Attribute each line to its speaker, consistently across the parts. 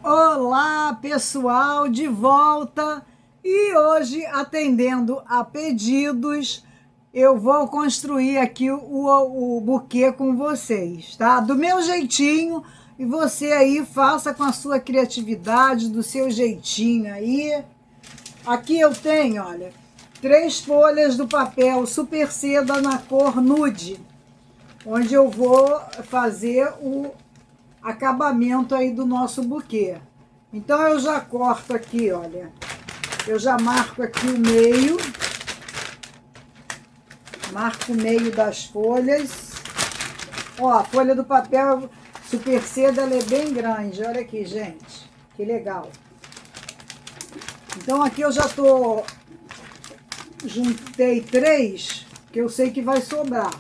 Speaker 1: Olá, pessoal, de volta. E hoje, atendendo a pedidos, eu vou construir aqui o buquê com vocês, tá? Do meu jeitinho, e você aí faça com a sua criatividade, do seu jeitinho aí. Aqui eu tenho, olha, 3 folhas do papel super seda na cor nude, onde eu vou fazer o acabamento aí do nosso buquê. Então eu já corto aqui, olha, eu já marco aqui o meio, marco o meio das folhas. Ó, a folha do papel super seda, ela é bem grande, olha aqui, gente, que legal. Então aqui eu já juntei 3, que eu sei que vai sobrar,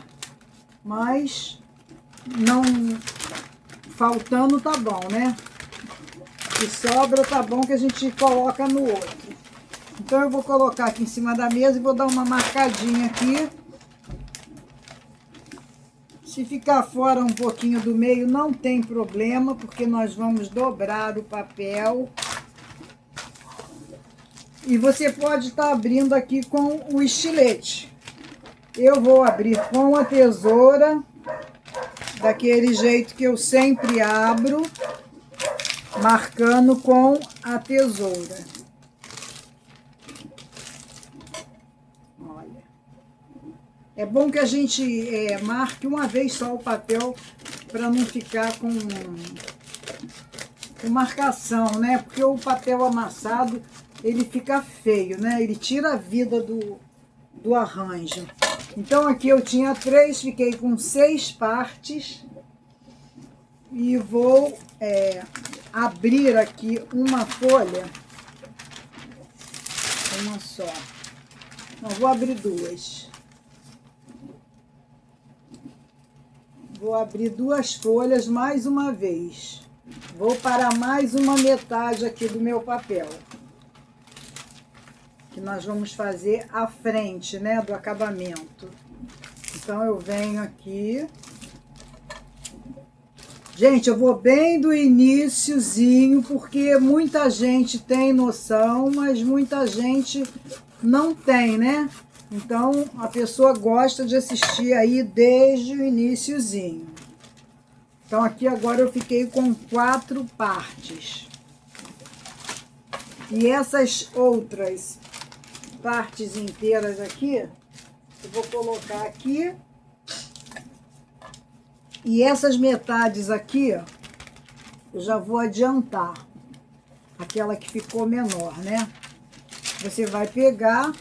Speaker 1: mas não faltando tá bom, né? Se sobra tá bom, que a gente coloca no outro. Então eu vou colocar aqui em cima da mesa e vou dar uma marcadinha aqui. Se ficar fora um pouquinho do meio não tem problema, porque nós vamos dobrar o papel. E você pode estar abrindo aqui com o estilete. Eu vou abrir com a tesoura, daquele jeito que eu sempre abro, marcando com a tesoura. Olha. É bom que a gente marque uma vez só o papel, para não ficar com marcação, né? Porque o papel amassado, ele fica feio, né? Ele tira a vida do arranjo. Então aqui eu tinha 3, fiquei com 6 partes. E vou abrir aqui uma folha, uma só. Não, vou abrir 2. Vou abrir 2 folhas mais uma vez. Vou parar mais uma metade aqui do meu papel, que nós vamos fazer a frente, né, do acabamento. Então eu venho aqui. Gente, eu vou bem do iniciozinho, porque muita gente tem noção, mas muita gente não tem, né? Então, a pessoa gosta de assistir aí desde o iniciozinho. Então, aqui agora eu fiquei com 4 partes. E essas outras partes inteiras aqui, eu vou colocar aqui. E essas metades aqui, ó, eu já vou adiantar. Aquela que ficou menor, né? Você vai pegar,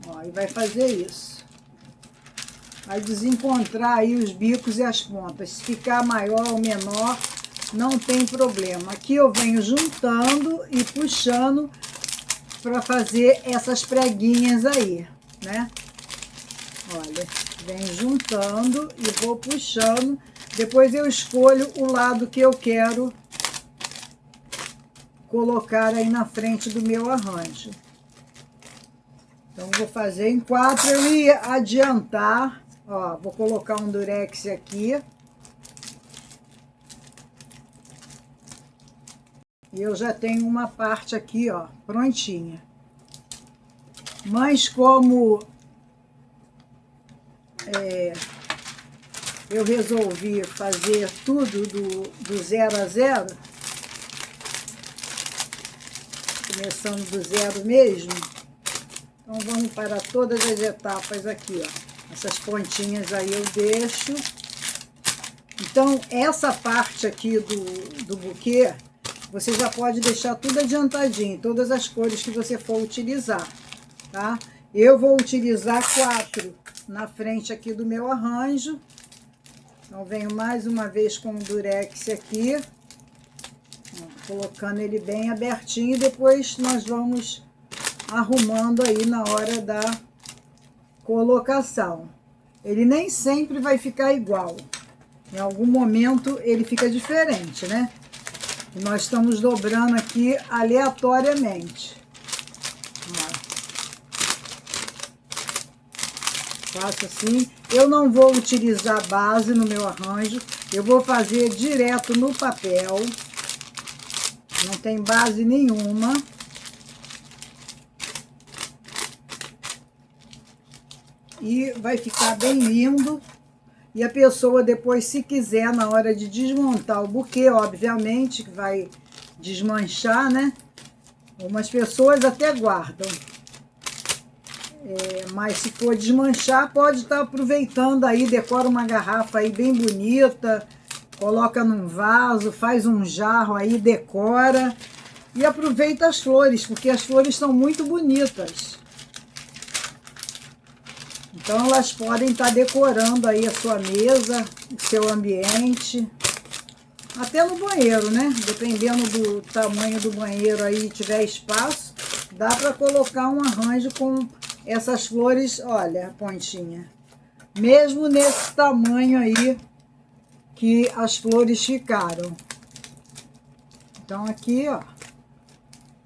Speaker 1: ó, e vai fazer isso. Vai desencontrar aí os bicos e as pontas. Se ficar maior ou menor, não tem problema. Aqui eu venho juntando e puxando para fazer essas preguinhas aí, né? Olha, vem juntando e vou puxando. Depois eu escolho o lado que eu quero colocar aí na frente do meu arranjo. Então, vou fazer em 4. Eu ia adiantar, ó, vou colocar um durex aqui. E eu já tenho uma parte aqui, ó, prontinha. Mas como eu resolvi fazer tudo do 0 a 0, começando do 0 mesmo. Então vamos para todas as etapas aqui, ó. Essas pontinhas aí eu deixo. Então essa parte aqui do buquê, você já pode deixar tudo adiantadinho, todas as cores que você for utilizar, tá? Eu vou utilizar 4 na frente aqui do meu arranjo. Então, venho mais uma vez com o durex aqui, ó, colocando ele bem abertinho, e depois nós vamos arrumando aí na hora da colocação. Ele nem sempre vai ficar igual. Em algum momento ele fica diferente, né? E nós estamos dobrando aqui aleatoriamente. Faço assim. Eu não vou utilizar base no meu arranjo, eu vou fazer direto no papel. Não tem base nenhuma. E vai ficar bem lindo. E a pessoa depois, se quiser, na hora de desmontar o buquê, obviamente, que vai desmanchar, né? Umas pessoas até guardam. Mas se for desmanchar, pode estar aproveitando aí, decora uma garrafa aí bem bonita, coloca num vaso, faz um jarro aí, decora e aproveita as flores, porque as flores são muito bonitas. Então elas podem estar decorando aí a sua mesa, o seu ambiente, até no banheiro, né? Dependendo do tamanho do banheiro aí, tiver espaço, dá para colocar um arranjo com essas flores, olha a pontinha. Mesmo nesse tamanho aí que as flores ficaram. Então aqui, ó,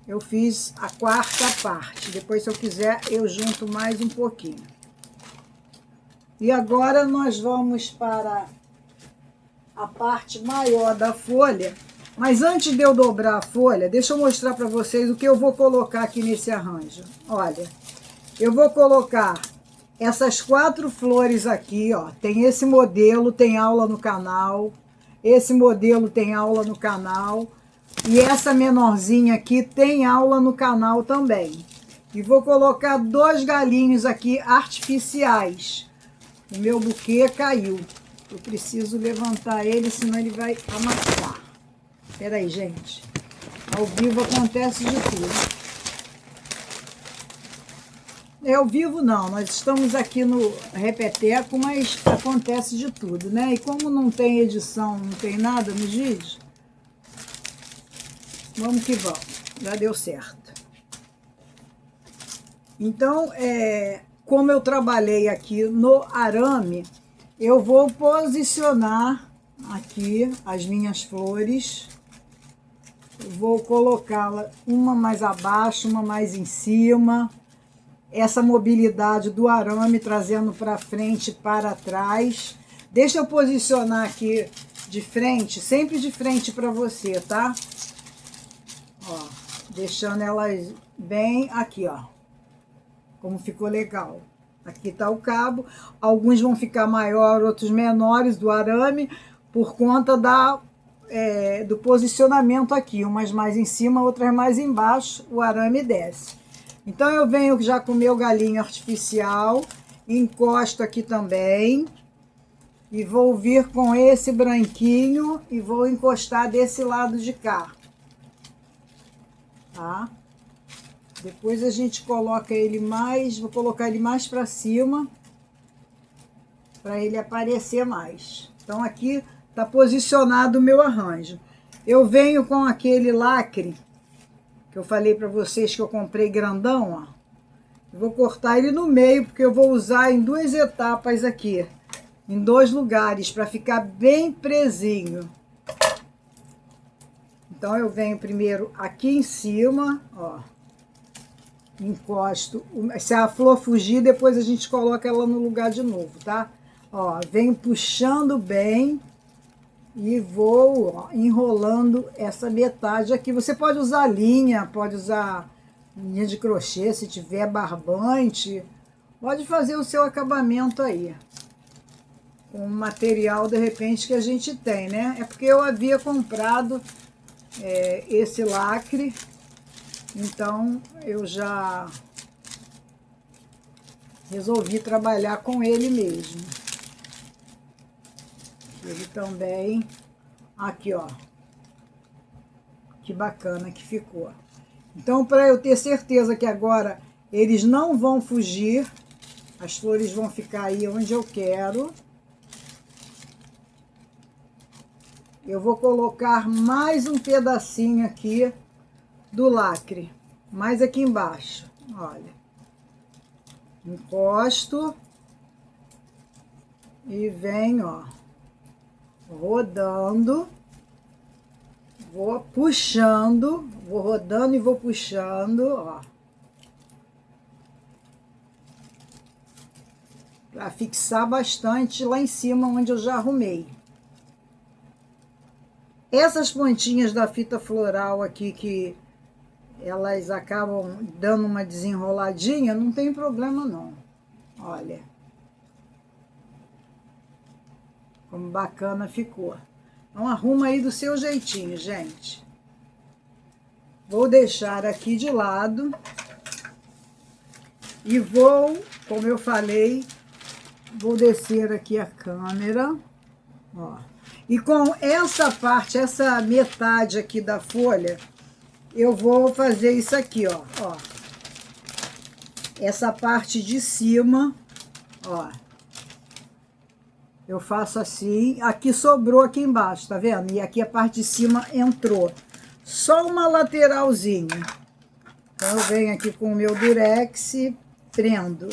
Speaker 1: eu fiz a quarta parte. Depois, se eu quiser, eu junto mais um pouquinho. E agora nós vamos para a parte maior da folha. Mas antes de eu dobrar a folha, deixa eu mostrar para vocês o que eu vou colocar aqui nesse arranjo. Olha, eu vou colocar essas 4 flores aqui, ó. Tem esse modelo, tem aula no canal. Esse modelo tem aula no canal. E essa menorzinha aqui tem aula no canal também. E vou colocar 2 galinhos aqui artificiais. O meu buquê caiu. Eu preciso levantar ele, senão ele vai amassar. Espera aí, gente. Ao vivo acontece de tudo. Ao vivo não, nós estamos aqui no Repeteco, mas acontece de tudo, né? E como não tem edição, não tem nada nos vídeos, vamos que vamos. Já deu certo. Então, como eu trabalhei aqui no arame, eu vou posicionar aqui as minhas flores. Vou colocá-la uma mais abaixo, uma mais em cima. Essa mobilidade do arame trazendo para frente e para trás. Deixa eu posicionar aqui de frente, sempre de frente para você, tá? Ó, deixando elas bem aqui, ó. Como ficou legal. Aqui tá o cabo. Alguns vão ficar maior, outros menores do arame, por conta do posicionamento aqui. Umas mais em cima, outras mais embaixo. O arame desce. Então eu venho já com o meu galinho artificial. Encosto aqui também. E vou vir com esse branquinho e vou encostar desse lado de cá. Tá? Depois a gente coloca ele mais, vou colocar ele mais para cima, para ele aparecer mais. Então aqui tá posicionado o meu arranjo. Eu venho com aquele lacre, que eu falei para vocês que eu comprei grandão, ó. Eu vou cortar ele no meio, porque eu vou usar em 2 etapas aqui, em 2 lugares, para ficar bem presinho. Então eu venho primeiro aqui em cima, ó. Encosto, se a flor fugir, depois a gente coloca ela no lugar de novo, tá? Ó, venho puxando bem e vou, ó, enrolando essa metade aqui. Você pode usar linha, pode usar linha de crochê, se tiver barbante. Pode fazer o seu acabamento aí. Com o material, de repente, que a gente tem, né? É porque eu havia comprado esse lacre. Então, eu já resolvi trabalhar com ele mesmo. Ele também, aqui ó, que bacana que ficou. Então, para eu ter certeza que agora eles não vão fugir, as flores vão ficar aí onde eu quero, eu vou colocar mais um pedacinho aqui do lacre, mais aqui embaixo, olha. Encosto e venho, ó, rodando, vou puxando, vou rodando e vou puxando, ó. Para fixar bastante lá em cima onde eu já arrumei. Essas pontinhas da fita floral aqui, que elas acabam dando uma desenroladinha, não tem problema não. Olha. Como bacana ficou. Então arruma aí do seu jeitinho, gente. Vou deixar aqui de lado. E vou, como eu falei, vou descer aqui a câmera. Ó. E com essa parte, essa metade aqui da folha, eu vou fazer isso aqui, ó. Essa parte de cima, ó. Eu faço assim, aqui sobrou aqui embaixo, tá vendo? E aqui a parte de cima entrou. Só uma lateralzinha. Então eu venho aqui com o meu durex, prendo.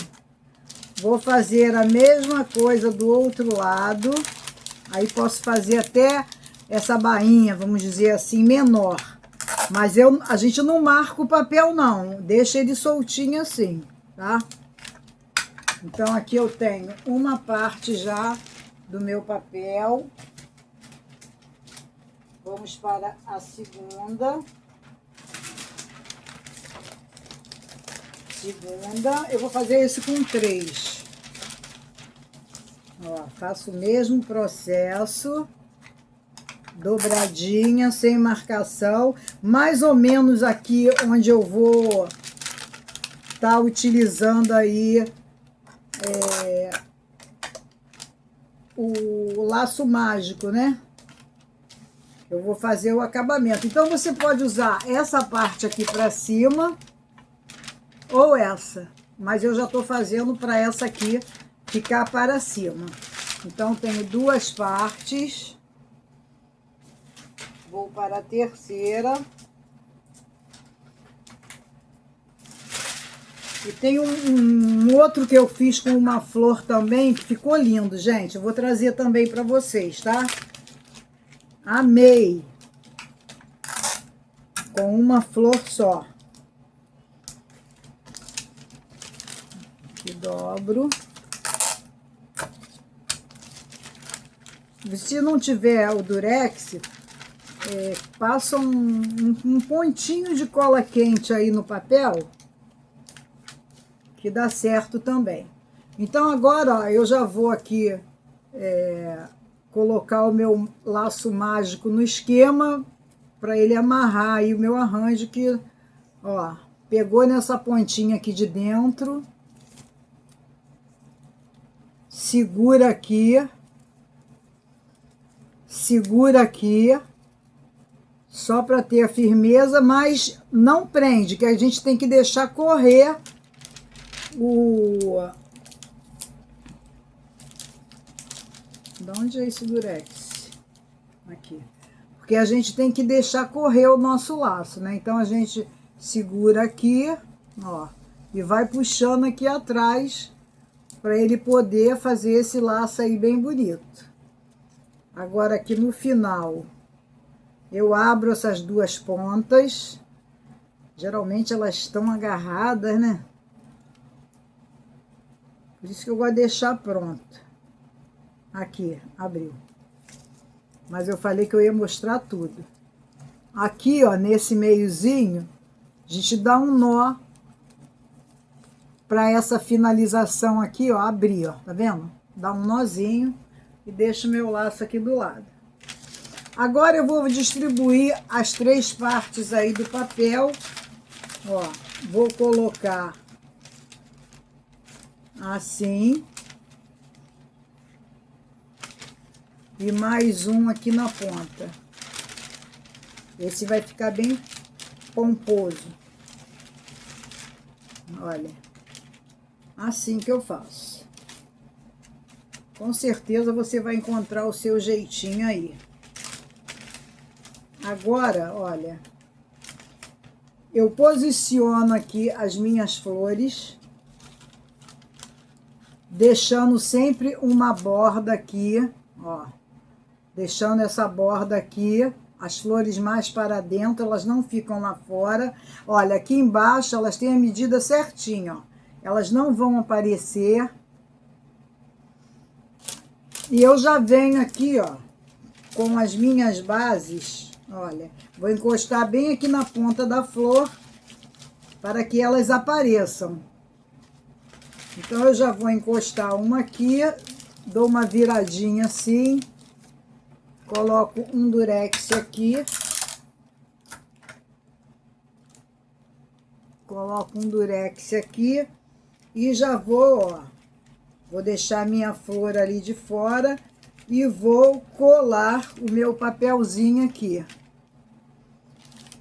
Speaker 1: Vou fazer a mesma coisa do outro lado. Aí posso fazer até essa bainha, vamos dizer assim, menor. Mas a gente não marca o papel não, deixa ele soltinho assim, tá? Então aqui eu tenho uma parte já do meu papel. Vamos para a segunda. Eu vou fazer esse com 3. Ó, faço o mesmo processo, dobradinha, sem marcação, mais ou menos aqui onde eu vou estar utilizando aí o laço mágico, né? Eu vou fazer o acabamento. Então, você pode usar essa parte aqui para cima ou essa, mas eu já tô fazendo para essa aqui ficar para cima. Então, tenho 2 partes. Vou para a terceira. E tem um outro que eu fiz com uma flor também, que ficou lindo, gente. Eu vou trazer também para vocês, tá? Amei. Com uma flor só. Aqui dobro. Se não tiver o durex, passa um pontinho de cola quente aí no papel, que dá certo também. Então agora, ó, eu já vou aqui colocar o meu laço mágico no esquema, para ele amarrar aí o meu arranjo, que, ó, pegou nessa pontinha aqui de dentro, segura aqui, só para ter a firmeza, mas não prende, que a gente tem que deixar correr De onde é esse durex? Aqui. Porque a gente tem que deixar correr o nosso laço, né? Então a gente segura aqui, ó, e vai puxando aqui atrás para ele poder fazer esse laço aí bem bonito. Agora aqui no final, eu abro essas 2 pontas. Geralmente elas estão agarradas, né? Por isso que eu gosto de deixar pronto. Aqui, abriu. Mas eu falei que eu ia mostrar tudo. Aqui, ó, nesse meiozinho, a gente dá um nó para essa finalização aqui, ó, abrir, ó, tá vendo? Dá um nozinho e deixa o meu laço aqui do lado. Agora eu vou distribuir as 3 partes aí do papel. Ó, vou colocar assim. E mais um aqui na ponta. Esse vai ficar bem pomposo. Olha. Assim que eu faço. Com certeza você vai encontrar o seu jeitinho aí. Agora, olha. Eu posiciono aqui as minhas flores. Deixando sempre uma borda aqui, ó. Deixando essa borda aqui, as flores mais para dentro, elas não ficam lá fora. Olha, aqui embaixo elas têm a medida certinha, ó. Elas não vão aparecer. E eu já venho aqui, ó, com as minhas bases, olha, vou encostar bem aqui na ponta da flor para que elas apareçam. Então, eu já vou encostar uma aqui, dou uma viradinha assim, coloco um durex aqui, coloco um durex aqui e já vou, ó, vou deixar minha flor ali de fora e vou colar o meu papelzinho aqui.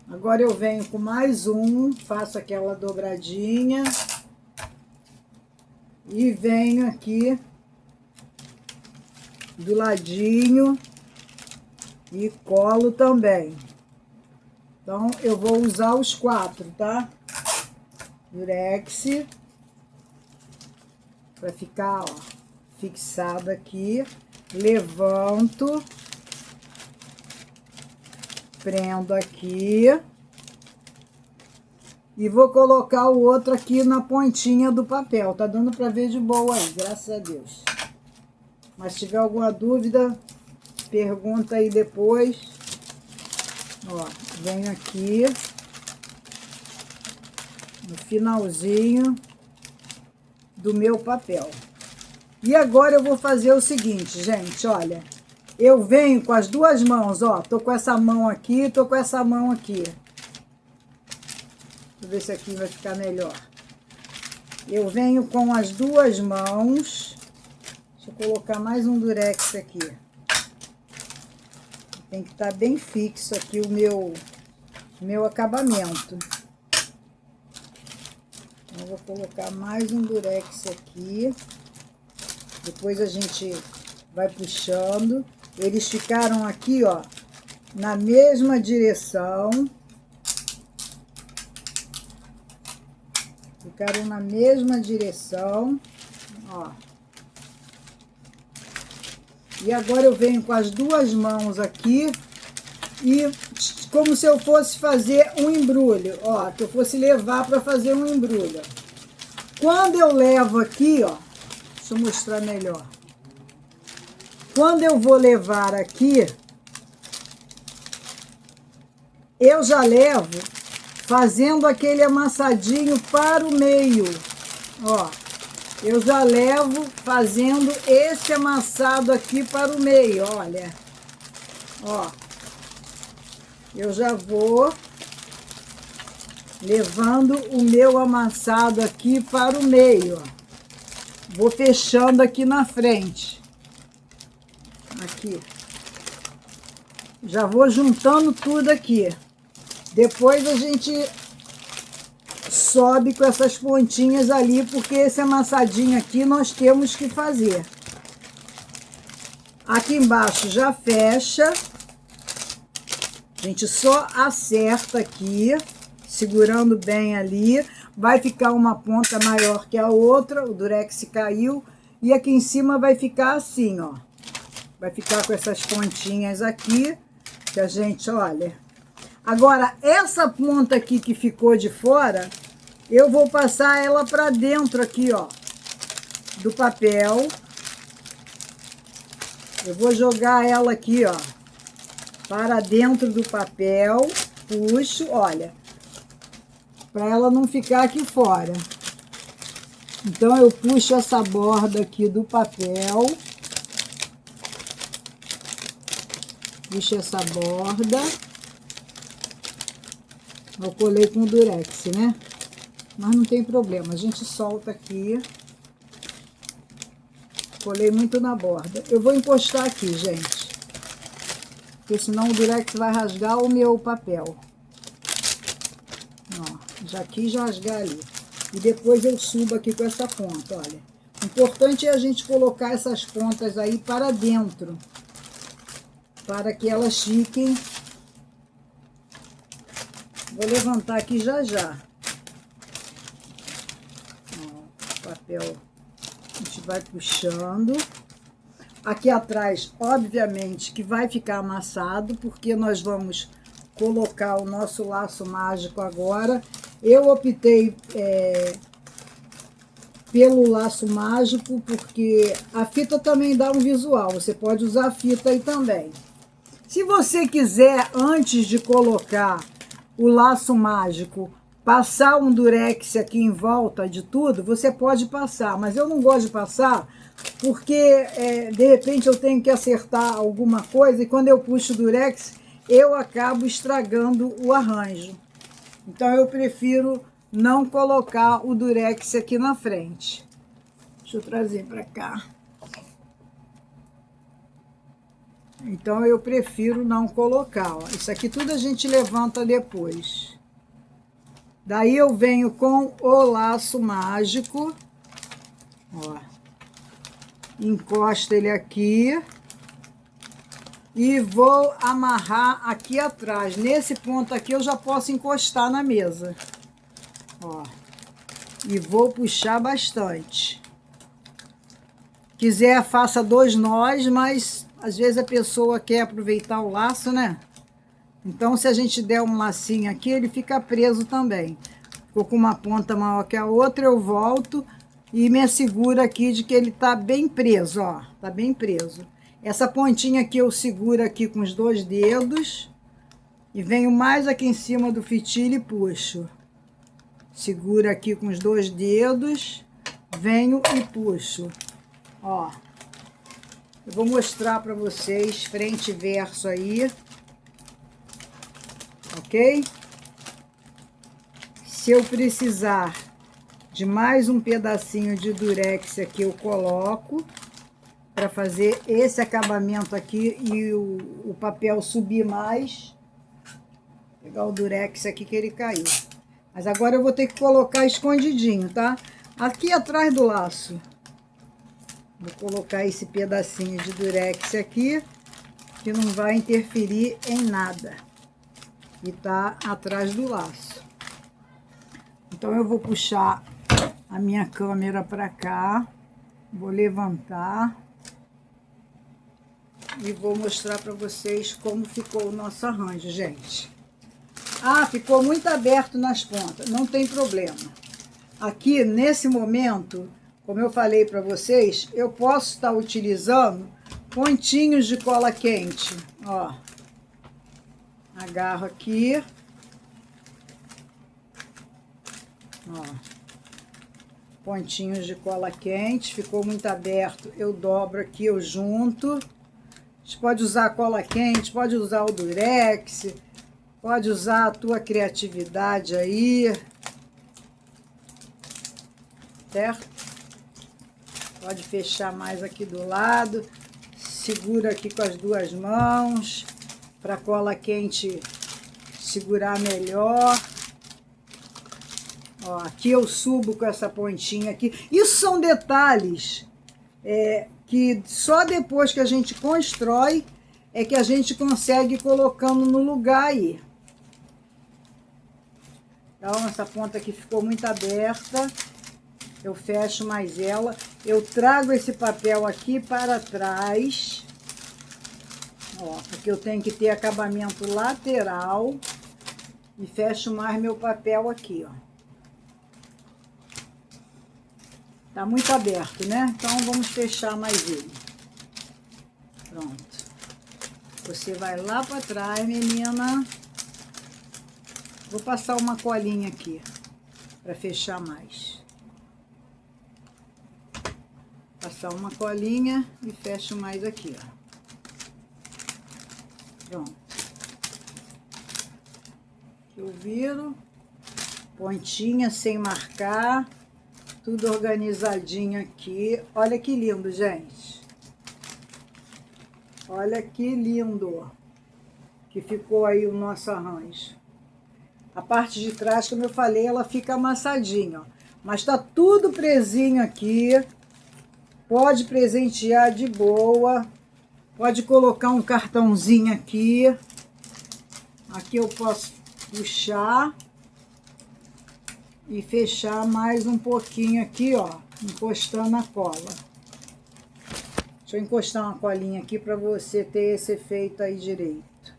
Speaker 1: Agora eu venho com mais um, faço aquela dobradinha e venho aqui do ladinho e colo também. Então, eu vou usar os 4, tá? Durex, para ficar, ó, fixado aqui. Levanto, prendo aqui e vou colocar o outro aqui na pontinha do papel. Tá dando para ver de boa aí, graças a Deus. Mas se tiver alguma dúvida, pergunta aí depois. Ó, venho aqui no finalzinho do meu papel. E agora eu vou fazer o seguinte, gente, olha. Eu venho com as duas mãos, ó. Tô com essa mão aqui, tô com essa mão aqui. Deixa eu ver se aqui vai ficar melhor. Eu venho com as duas mãos. Deixa eu colocar mais um durex aqui. Tem que estar bem fixo aqui o meu acabamento. Então, eu vou colocar mais um durex aqui. Depois a gente vai puxando. Eles ficaram aqui, ó, na mesma direção. Ficaram na mesma direção, ó. E agora eu venho com as duas mãos aqui e como se eu fosse fazer um embrulho, ó, que eu fosse levar para fazer um embrulho. Quando eu levo aqui, ó, deixa eu mostrar melhor. Quando eu vou levar aqui, eu já levo fazendo aquele amassadinho para o meio, ó. Eu já levo fazendo esse amassado aqui para o meio, olha. Ó. Eu já vou levando o meu amassado aqui para o meio, ó. Vou fechando aqui na frente. Aqui. Já vou juntando tudo aqui. Depois a gente sobe com essas pontinhas ali, porque esse amassadinho aqui nós temos que fazer. Aqui embaixo já fecha. A gente só acerta aqui, segurando bem ali. Vai ficar uma ponta maior que a outra, o durex caiu. E aqui em cima vai ficar assim, ó. Vai ficar com essas pontinhas aqui, que a gente, olha. Agora, essa ponta aqui que ficou de fora, eu vou passar ela para dentro aqui, ó, do papel. Eu vou jogar ela aqui, ó, para dentro do papel. Puxo, olha, para ela não ficar aqui fora. Então, eu puxo essa borda aqui do papel. Puxo essa borda. Eu colei com o durex, né? Mas não tem problema, a gente solta aqui. Colei muito na borda. Eu vou encostar aqui, gente. Porque senão o durex vai rasgar o meu papel. Ó, já quis rasgar ali. E depois eu subo aqui com essa ponta, olha. O importante é a gente colocar essas pontas aí para dentro. Para que elas fiquem... Vou levantar aqui já já. Ó, o papel a gente vai puxando. Aqui atrás, obviamente, que vai ficar amassado, porque nós vamos colocar o nosso laço mágico agora. Eu optei pelo laço mágico, porque a fita também dá um visual. Você pode usar a fita aí também. Se você quiser, antes de colocar o laço mágico, passar um durex aqui em volta de tudo, você pode passar, mas eu não gosto de passar porque de repente eu tenho que acertar alguma coisa e quando eu puxo o durex eu acabo estragando o arranjo. Então eu prefiro não colocar o durex aqui na frente. Deixa eu trazer para cá. Então eu prefiro não colocar, ó. Isso aqui tudo a gente levanta depois. Daí eu venho com o laço mágico, ó. Encosto ele aqui e vou amarrar aqui atrás. Nesse ponto aqui eu já posso encostar na mesa, ó. E vou puxar bastante. Quiser, faça 2 nós, mas às vezes a pessoa quer aproveitar o laço, né? Então, se a gente der um lacinho aqui, ele fica preso também. Ficou com uma ponta maior que a outra, eu volto e me asseguro aqui de que ele tá bem preso, ó. Tá bem preso. Essa pontinha aqui eu seguro aqui com os 2 dedos e venho mais aqui em cima do fitilho e puxo. Seguro aqui com os 2 dedos, venho e puxo. Ó, eu vou mostrar para vocês frente e verso aí, ok? Se eu precisar de mais um pedacinho de durex aqui, eu coloco para fazer esse acabamento aqui e o papel subir mais. Vou pegar o durex aqui que ele caiu. Mas agora eu vou ter que colocar escondidinho, tá? Aqui atrás do laço. Vou colocar esse pedacinho de durex aqui, que não vai interferir em nada. E tá atrás do laço. Então, eu vou puxar a minha câmera para cá. Vou levantar. E vou mostrar para vocês como ficou o nosso arranjo, gente. Ah, ficou muito aberto nas pontas. Não tem problema. Aqui, nesse momento, como eu falei para vocês, eu posso estar utilizando pontinhos de cola quente, ó. Agarro aqui. Ó. Pontinhos de cola quente, ficou muito aberto, eu dobro aqui, eu junto. A gente pode usar cola quente, pode usar o durex, pode usar a tua criatividade aí. Certo? Pode fechar mais aqui do lado, segura aqui com as 2 mãos, para a cola quente segurar melhor. Ó, aqui eu subo com essa pontinha aqui. Isso são detalhes que só depois que a gente constrói é que a gente consegue ir colocando no lugar aí. Então, essa ponta aqui ficou muito aberta. Eu fecho mais ela, eu trago esse papel aqui para trás, ó, porque eu tenho que ter acabamento lateral e fecho mais meu papel aqui, ó. Tá muito aberto, né? Então, vamos fechar mais ele. Pronto. Você vai lá para trás, menina. Vou passar uma colinha aqui para fechar mais. Passar uma colinha e fecho mais aqui, ó. Pronto. Eu viro, pontinha sem marcar, tudo organizadinho aqui. Olha que lindo, gente. Olha que lindo que ficou aí o nosso arranjo. A parte de trás, como eu falei, ela fica amassadinha, ó. Mas tá tudo presinho aqui. Pode presentear de boa. Pode colocar um cartãozinho aqui. Aqui eu posso puxar e fechar mais um pouquinho aqui, ó, encostando a cola. Deixa eu encostar uma colinha aqui para você ter esse efeito aí direito.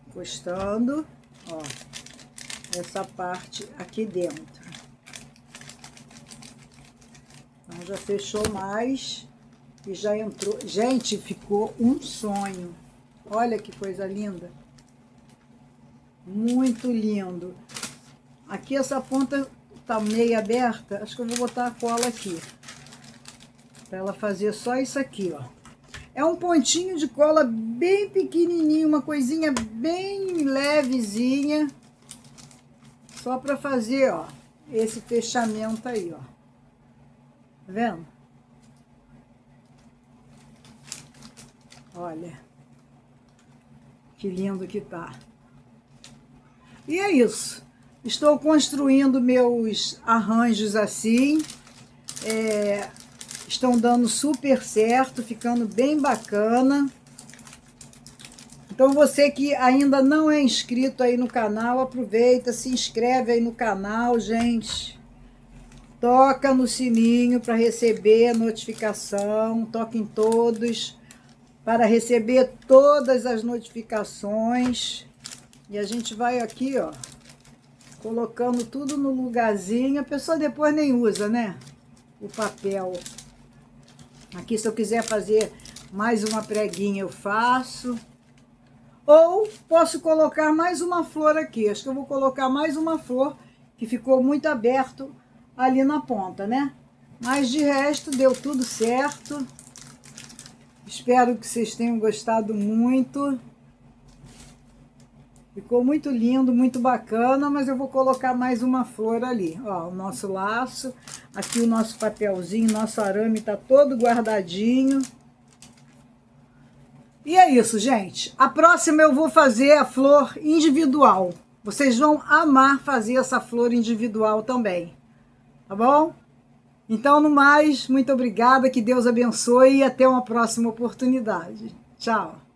Speaker 1: Encostando, ó, essa parte aqui dentro. Então, já fechou mais. E já entrou. Gente, ficou um sonho. Olha que coisa linda. Muito lindo. Aqui essa ponta tá meio aberta. Acho que eu vou botar a cola aqui. Para ela fazer só isso aqui, ó. É um pontinho de cola bem pequenininho, uma coisinha bem levezinha. Só para fazer, ó, esse fechamento aí, ó. Tá vendo? Olha. Que lindo que tá. E é isso. Estou construindo meus arranjos assim. Estão dando super certo, ficando bem bacana. Então você que ainda não é inscrito aí no canal, aproveita, se inscreve aí no canal, gente. Toca no sininho para receber a notificação, toca em todos para receber todas as notificações. E a gente vai aqui, ó, colocando tudo no lugarzinho. A pessoa depois nem usa, né? O papel. Aqui, se eu quiser fazer mais uma preguinha, eu faço. Ou posso colocar mais uma flor aqui. Acho que eu vou colocar mais uma flor, que ficou muito aberto ali na ponta, né? Mas de resto, deu tudo certo. Espero que vocês tenham gostado muito. Ficou muito lindo, muito bacana, mas eu vou colocar mais uma flor ali. Ó, o nosso laço, aqui o nosso papelzinho, nosso arame tá todo guardadinho. E é isso, gente. A próxima eu vou fazer a flor individual. Vocês vão amar fazer essa flor individual também. Tá bom? Então, no mais, muito obrigada, que Deus abençoe e até uma próxima oportunidade. Tchau!